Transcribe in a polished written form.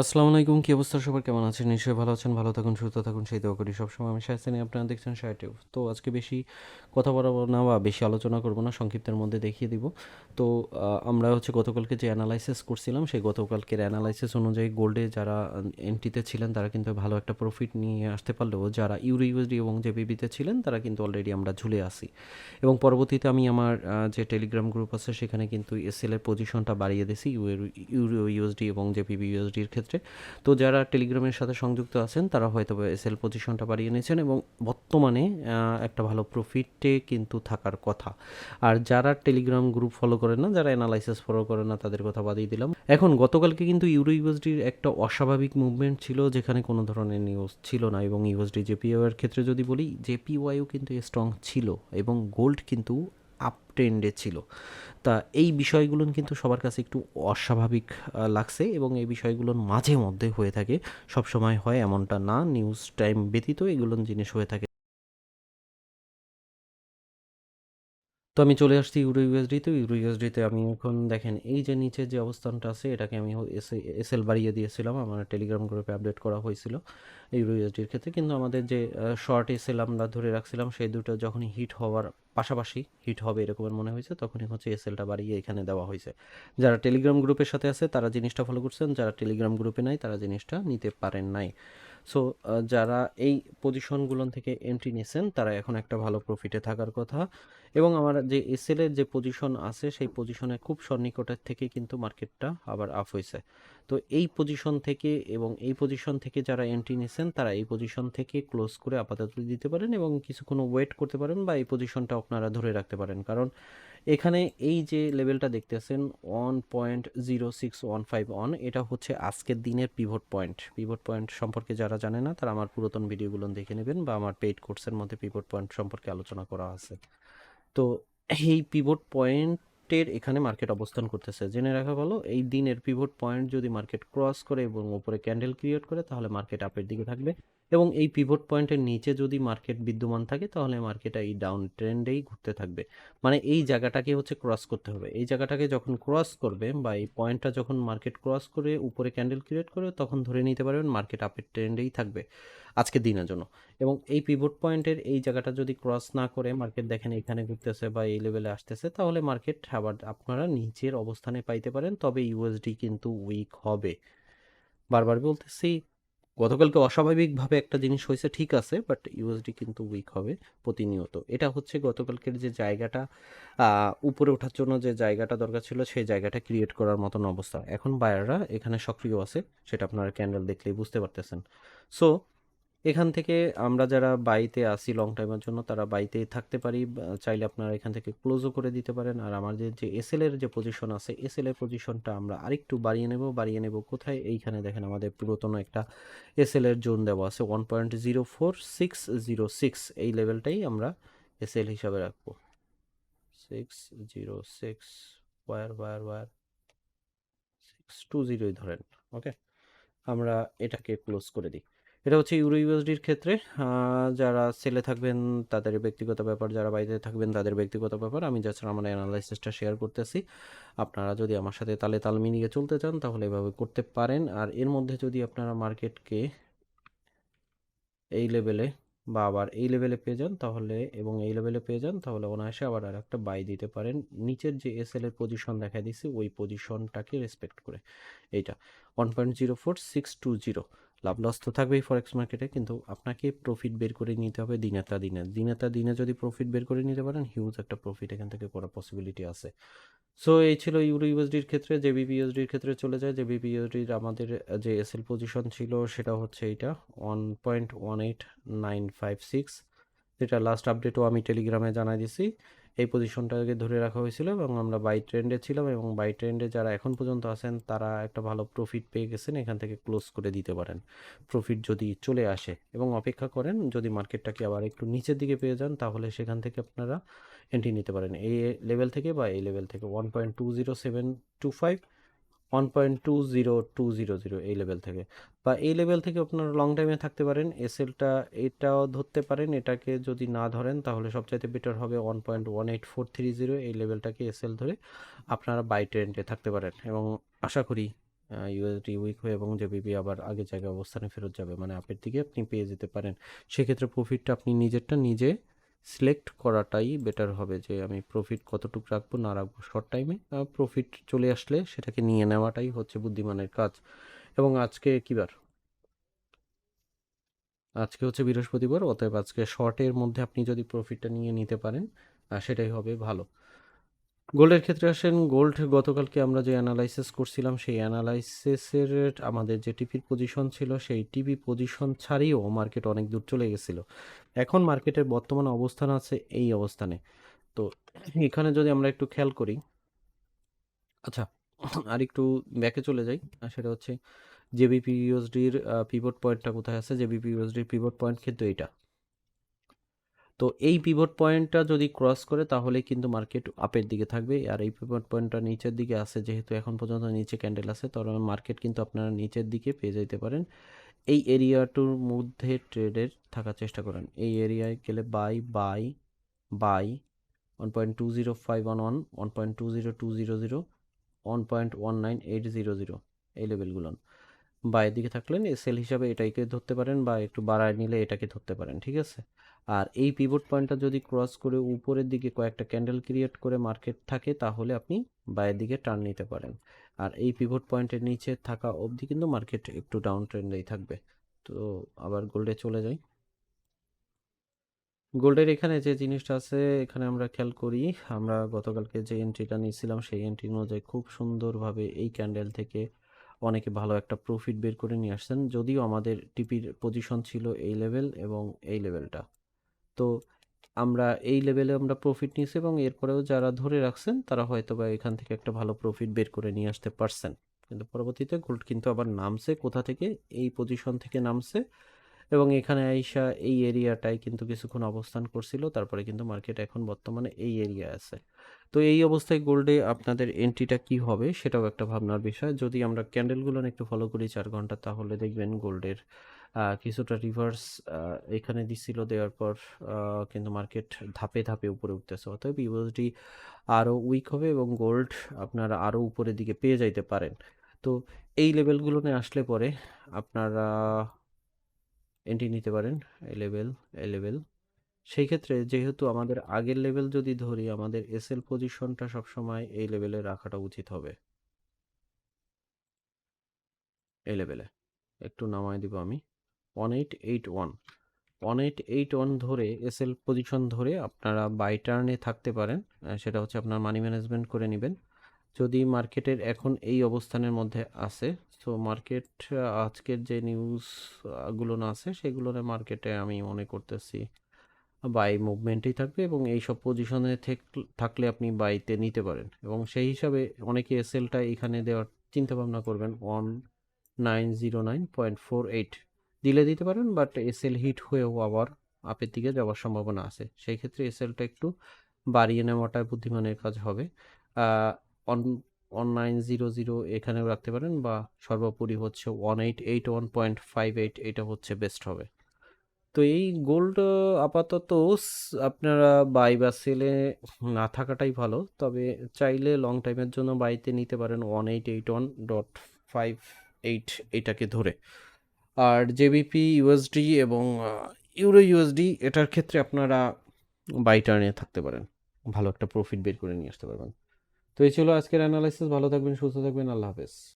আসসালামু আলাইকুম, কি অবস্থা সবার? কেমন আছেন? নিশ্চয়ই ভালো আছেন। ভালো থাকুন, সুস্থ থাকুন, সেই দোয়া করি সবসময়। আমি শাহেদ সানি, আপনারা দেখছেন SahedTube। তো আজকে বেশি কথা বাড়াবো না বা বেশি আলোচনা করব না, সংক্ষিপ্তের মধ্যে দেখিয়ে দিব। তো আমরা গতকালকে যে অ্যানালাইসিস করছিলাম, সেই গতকালকের অ্যানালাইসিস অনুযায়ী গোল্ডে যারা এন্ট্রিতে ছিলেন তারা কিন্তু ভালো একটা প্রফিট নিয়ে আসতে পারলেও যারা ইউরো তে এবং জেবিবিতে ছিলেন তারা কিন্তু অলরেডি আমরা ঝুলে আসি। এবং পরবর্তীতে আমি আমার যে টেলিগ্রাম গ্রুপ আছে সেখানে কিন্তু এসএল এর পজিশনটা বাড়িয়ে দিয়েছি ইউরো ইউএসডি এবং জেপিবিইউএসডির ক্ষেত্রে। তো যারা টেলিগ্রামের সাথে সংযুক্ত আছেন তারা হয়তো এসএল পজিশনটা বাড়িয়ে নিয়েছেন এবং বর্তমানে একটা ভালো প্রফিটে কিন্তু থাকার কথা। আর যারা টেলিগ্রাম গ্রুপ ফলো করেন না, যারা অ্যানালাইসিস ফলো করেন না, তাদের কথা বাদই দিলাম। এখন গতকালকে কিন্তু ইউরো ইউএসডির একটা অস্বাভাবিক মুভমেন্ট ছিল, যেখানে কোনো ধরনের নিউজ ছিল না। এবং ইউএসডি জেপিওয়াই এর ক্ষেত্রে যদি বলি, জেপিওয়াইও কিন্তু স্ট্রং ছিল এবং গোল্ড কিন্তু আপ ট্রেন্ডে ছিল। তা এই বিষয়গুলো কিন্তু সবার কাছে একটু অস্বাভাবিক লাগছে এবং এই বিষয়গুলো মাঝে মধ্যে হয়ে থাকে, সব সময় হয় এমনটা না, নিউজ টাইম ব্যতীত এগুলো জিনিস হয়ে থাকে। তো আমি চলে আসছি ইউরো ইউএসডিতে আমি এখন দেখেন এই যে নিচে যে অবস্থানটা আছে এটাকে আমি এসএল বাড়িয়ে দিয়েছিলাম, আমার টেলিগ্রাম গ্রুপে আপডেট করা হয়েছিল ইউরো ইউএসডির ক্ষেত্রে। কিন্তু আমাদের যে শর্ট এসএল আমরা ধরে রাখছিলাম সেই দুটো যখনই হিট হওয়ার পাশাপাশি হিট হবে এরকমের মনে হয়েছে, তখনই এসএলটা বাড়িয়ে এখানে দেওয়া হয়েছে। যারা টেলিগ্রাম গ্রুপের সাথে আছে তারা জিনিসটা ফলো করছেন, যারা টেলিগ্রাম গ্রুপে নাই তারা জিনিসটা নিতে পারেন নাই। সো যারা এই পজিশনগুলো থেকে এন্ট্রি নিয়েছেন তারা এখন একটা ভালো প্রফিটে থাকার কথা। এবং আমার যে এসএল এর যে পজিশন আছে সেই পজিশনে খুব সন্নিকটের থেকে কিন্তু মার্কেটটা আবার আপ হয়েছে। তো এই পজিশন থেকে এবং এই পজিশন থেকে যারা এন্ট্রি নিয়েছেন তারা এই পজিশন থেকে ক্লোজ করে আপাতত দিতে পারেন এবং কিছুক্ষণ ওয়েট করতে পারেন বা এই পজিশনটা আপনারা ধরে রাখতে পারেন। কারণ এখানে এই যে লেভেলটা দেখতেছেন 1.06151, এটা হচ্ছে আজকের দিনের পিভট পয়েন্ট সম্পর্কে যারা জানে না তারা আমার পুরাতন ভিডিওগুলো দেখে নেবেন বা আমার পেইড কোর্সের মধ্যে পিভট পয়েন্ট সম্পর্কে আলোচনা করা আছে। তো এই পিভট পয়েন্টের এখানে মার্কেট অবস্থান করতেছে, জেনে রাখা ভালো। এই দিনের পিভট পয়েন্ট যদি মার্কেট ক্রস করে এবং উপরে ক্যান্ডেল ক্রিয়েট করে তাহলে মার্কেট আপের দিকে থাকবে। এবং এই পিভট পয়েন্টের নিচে যদি মার্কেট বিদ্যমান থাকে তাহলে মার্কেট এই ডাউন ট্রেন্ডেই ঘুরতে থাকবে। মানে এই জায়গাটাকে ক্রস করতে হবে। এই জায়গাটাকে যখন ক্রস করবে বা এই পয়েন্টটা যখন মার্কেট ক্রস করে উপরে ক্যান্ডেল ক্রিয়েট করে, তখন ধরে নিতে পারবেন মার্কেট আপের ট্রেন্ডেই থাকবে আজকের দিনের জন্য। এবং এই পিভট পয়েন্টের এই জায়গাটা যদি ক্রস না করে মার্কেট দেখেন এখানে ঘুরতেছে বা এই লেভেলে আসতেছে, তাহলে মার্কেট আবার আপনারা নিচের অবস্থানে পাইতে পারেন, তবে ইউএসডি কিন্তু উইক হবে। বারবার বলতেছি, গতকালকে অস্বাভাবিকভাবে একটা জিনিস হয়েছে ঠিক আছে, বাট ইউএসডি কিন্তু উইক হবে প্রতিনিয়ত। এটা হচ্ছে গতকালকের যে জায়গাটা উপরে ওঠার জন্য যে জায়গাটা দরকার ছিল সেই জায়গাটা ক্রিয়েট করার মতন অবস্থা। এখন বায়াররা এখানে সক্রিয় আছে, সেটা আপনারা ক্যান্ডেল দেখলেই বুঝতে পারতেছেন। সো এখান থেকে আমরা যারা বাইতে আসি লং টাইমের জন্য তারা বাইতেই থাকতে পারি, চাইলে আপনারা এখান থেকে ক্লোজও করে দিতে পারেন। আর আমাদের যে এসএল এর যে পজিশন আছে, এসএল এর পজিশনটা আমরা আরেকটু বাড়িয়ে নেব কোথায়? এইখানে দেখেন আমাদের পুরাতন একটা এসএল এর জোন দেওয়া আছে 1.04606, এই লেভেলটাই আমরা এসএল হিসাবে রাখবো। 606 ওয়ার ওয়ার ওয়ার 620 ধরেন। ওকে, আমরা এটাকে ক্লোজ করে দিই। এটা হচ্ছে ইউরো ইউএসডির ক্ষেত্রে। যারা সেলে থাকবেন তাদের ব্যক্তিগত ব্যাপার, যারা বাইরে থাকবেন তাদের ব্যক্তিগত ব্যাপার। আমি জাস্ট আমার অ্যানালাইসিসটা শেয়ার করতেছি। আপনারা যদি আমার সাথে তালে তাল মিলিয়ে চলতে চান তাহলে এভাবে করতে পারেন। আর এর মধ্যে যদি আপনারা মার্কেটকে এই লেভেলে বা আবার এই লেভেলে পেয়ে যান তাহলে, এবং এই লেভেলে পেয়ে যান তাহলে অনায়াসে আবার আর একটা বাই দিতে পারেন নিচের যে এসএল এর পজিশন দেখা দিছি ওই পজিশনটাকে রেসপেক্ট করে। এইটা 1.04620। লাভ লস তো থাকবেই ফরেক্স মার্কেটে, কিন্তু আপনাকে প্রফিট বের করে নিতে হবে দিনে যদি প্রফিট বের করে নিতে পারেন, হিউজ একটা প্রফিট এখান থেকে করার পসিবিলিটি আছে। সো এই ছিল ইউরো ইউএসডির ক্ষেত্রে। জেবিপিউএসডির ক্ষেত্রে চলে যায়। জেবিপিউএসডির আমাদের যে এসএল পজিশন ছিল সেটা হচ্ছে এইটা 1.18956, যেটা লাস্ট আপডেটও আমি টেলিগ্রামে জানাই দিছি। এই পজিশনটাকে ধরে রাখা হয়েছিল এবং আমরা বাই ট্রেন্ডে ছিলাম, এবং বাই ট্রেন্ডে যারা এখন পর্যন্ত আছেন তারা একটা ভালো প্রফিট পেয়ে গেছেন, এখান থেকে ক্লোজ করে দিতে পারেন প্রফিট যদি চলে আসে। এবং অপেক্ষা করেন, যদি মার্কেটটাকে আবার একটু নিচের দিকে পেয়ে যান তাহলে সেখান থেকে আপনারা এন্ট্রি নিতে পারেন এই লেভেল থেকে বা এই লেভেল থেকে 1.20725, 1.20200 এই লেভেল থেকে, বা এই লেভেল থেকে আপনারা লং টাইমে থাকতে পারেন। এসএলটা এটাও ধরতে পারেন, এটাকে যদি না ধরেন তাহলে সবচাইতে বেটার হবে 1.18430, এই লেভেলটাকে এসএল ধরে আপনারা বাই ট্রেন্ডে থাকতে পারেন। এবং আশা করি ইউএসডি উইক হয়ে এবং জেবিপি আবার আগের জায়গায় অবস্থানে ফেরত যাবে, মানে আপের দিকে আপনি পেয়ে যেতে পারেন। সেক্ষেত্রে প্রফিটটা আপনি নিজেরটা নিজে সিলেক্ট করাটাই বেটার হবে, যে আমি প্রফিট কতটুকু রাখবো না রাখবো শর্ট টাইমে। প্রফিট চলে আসলে সেটাকে নিয়ে নেওয়াটাই হচ্ছে বুদ্ধিমানের কাজ। এবং আজকে কী বার? আজকে হচ্ছে বৃহস্পতিবার, অতএব আজকে শর্টের মধ্যে আপনি যদি প্রফিটটা নিয়ে নিতে পারেন সেটাই হবে ভালো। গোল্ডের ক্ষেত্রে আসেন, গোল্ড গতকালকে আমরা যে অ্যানালাইসিস করছিলাম সেই অ্যানালাইসিসের আমাদের যে টিপির পজিশন ছিল সেই টিপি পজিশন ছাড়িয়েও মার্কেট অনেক দূর চলে গেছিলো। এখন মার্কেটের বর্তমান অবস্থান আছে এই অবস্থানে। তো এখানে যদি আমরা একটু খেয়াল করি, আচ্ছা আর একটু ব্যাকে চলে যাই, সেটা হচ্ছে জেবিপিইউএসডির পিভট পয়েন্টটা কোথায় আছে। জেবিপিইউএসডির পিভট পয়েন্ট কিন্তু এইটা। তো এই পিভট পয়েন্টটা যদি ক্রস করে তাহলে কিন্তু মার্কেট আপের দিকে থাকবে, আর এই পিভট পয়েন্টটা নিচের দিকে আছে, যেহেতু এখন পর্যন্ত নিচে ক্যান্ডেল আছে, তাহলে মার্কেট কিন্তু আপনারা নিচের দিকে পেয়ে যেতে পারেন। এই এরিয়াটার মধ্যে ট্রেডের থাকার চেষ্টা করেন। এই এরিয়ায় গেলে বাই বাই বাই 1.20511, 1.20200, 1.19800, এই লেভেলগুলো বাইরের দিকে থাকলেন সেল হিসাবে এটাকে ধরতে পারেন, বা একটু বাড়ায় নিলে এটাকে ধরতে পারেন, ঠিক আছে। আর এই পিভট পয়েন্টটা যদি ক্রস করে উপরের দিকে কয়েকটা ক্যান্ডেল ক্রিয়েট করে মার্কেট থাকে তাহলে আপনি বাইরের দিকে টার্ন নিতে পারেন। আর এই পিভট পয়েন্টের নিচে থাকা অবধি কিন্তু মার্কেট একটু ডাউন ট্রেন্ডেই থাকবে। তো আবার গোল্ডে চলে যাই। গোল্ডের এখানে যে জিনিসটা আছে, এখানে আমরা খেয়াল করি, আমরা গতকালকে যে এন্ট্রিটা নিয়েছিলাম সেই এন্ট্রি অনুযায়ী খুব সুন্দরভাবে এই ক্যান্ডেল থেকে অনেকে ভালো একটা প্রফিট বের করে নিয়ে আসছেন, যদিও আমাদের টিপির পজিশন ছিল এই লেভেল এবং এই লেভেলটা। তো আমরা এই লেভেলে আমরা প্রফিট নিয়েছি এবং এরপরেও যারা ধরে রাখছেন তারা হয়তো বা এখান থেকে একটা ভালো প্রফিট বের করে নিয়ে আসতে পারছেন। কিন্তু পরবর্তীতে গোল্ড কিন্তু আবার নামছে, কোথা থেকে? এই পজিশন থেকে নামছে এবং এখানে আইসা এই এরিয়াটায় কিন্তু কিছুক্ষণ অবস্থান করছিল, তারপরে কিন্তু মার্কেট এখন বর্তমানে এই এরিয়া আছে। তো এই অবস্থায় গোল্ডে আপনাদের এন্ট্রিটা কি হবে সেটাও একটা ভাবনার বিষয়। যদি আমরা ক্যান্ডেলগুলো একটু ফলো করি 4 ঘন্টা, তাহলে দেখবেন গোল্ডের কিছুটা রিভার্স এখানে দিচ্ছিল, দেওয়ার পর কিন্তু মার্কেট ধাপে ধাপে উপরে উঠতেছে। অতএব ইউএসডি আরও উইক হবে এবং গোল্ড আপনারা আরও উপরের দিকে পেয়ে যাইতে পারেন। তো এই লেভেলগুলো নিয়ে আসলে পরে আপনারা এন্ট্রি নিতে পারেন, এই লেভেল এই লেভেল। সেই ক্ষেত্রে যেহেতু আমাদের আগের লেভেল যদি ধরি, আমাদের এসএল পজিশনটা সবসময় এই লেভেলে রাখাটা উচিত হবে। এই লেভেলে একটু নামায় দিব আমি, 1881, 1881 ধরে এসএল পজিশন ধরে আপনারা বাই টার্নে থাকতে পারেন। সেটা হচ্ছে আপনার মানি ম্যানেজমেন্ট করে নেবেন। যদি মার্কেটের এখন এই অবস্থানের মধ্যে আছে, সো মার্কেট আজকের যে নিউজগুলো না আছে সেগুলো মার্কেটে আমি মনে করতেছি বাই মুভমেন্টেই থাকবে এবং এই সব পজিশনে থাকলে আপনি বাইতে নিতে পারেন। এবং সেই হিসাবে অনেকে এসএলটা এখানে দেওয়ার চিন্তা ভাবনা করবেন, 1909.48 দিলে দিতে পারেন, বাট এসএল হিট হয়েও আবার আপের দিকে যাওয়ার সম্ভাবনা আছে। সেই ক্ষেত্রে এসএলটা একটু বাড়িয়ে নেওয়াটা বুদ্ধিমানের কাজ হবে। অন 1900 এখানেও রাখতে পারেন, বা সর্বোপরি হচ্ছে 1881.58, এটা হচ্ছে বেস্ট হবে। তো এই গোল্ড আপাতত আপনারা বাই বা সেলে না থাকাটাই ভালো, তবে চাইলে লং টাইমের জন্য বাইতে নিতে পারেন 1881.58 এটাকে ধরে। আর জেবিপি ইউএসডি এবং ইউরো ইউএসডি এটার ক্ষেত্রে আপনারা বাই টার্নে থাকতে পারেন, ভালো একটা প্রফিট বের করে নিয়ে আসতে পারবেন। তো এই ছিল আজকের অ্যানালাইসিস। ভালো থাকবেন, সুস্থ থাকবেন, আল্লাহ হাফেজ।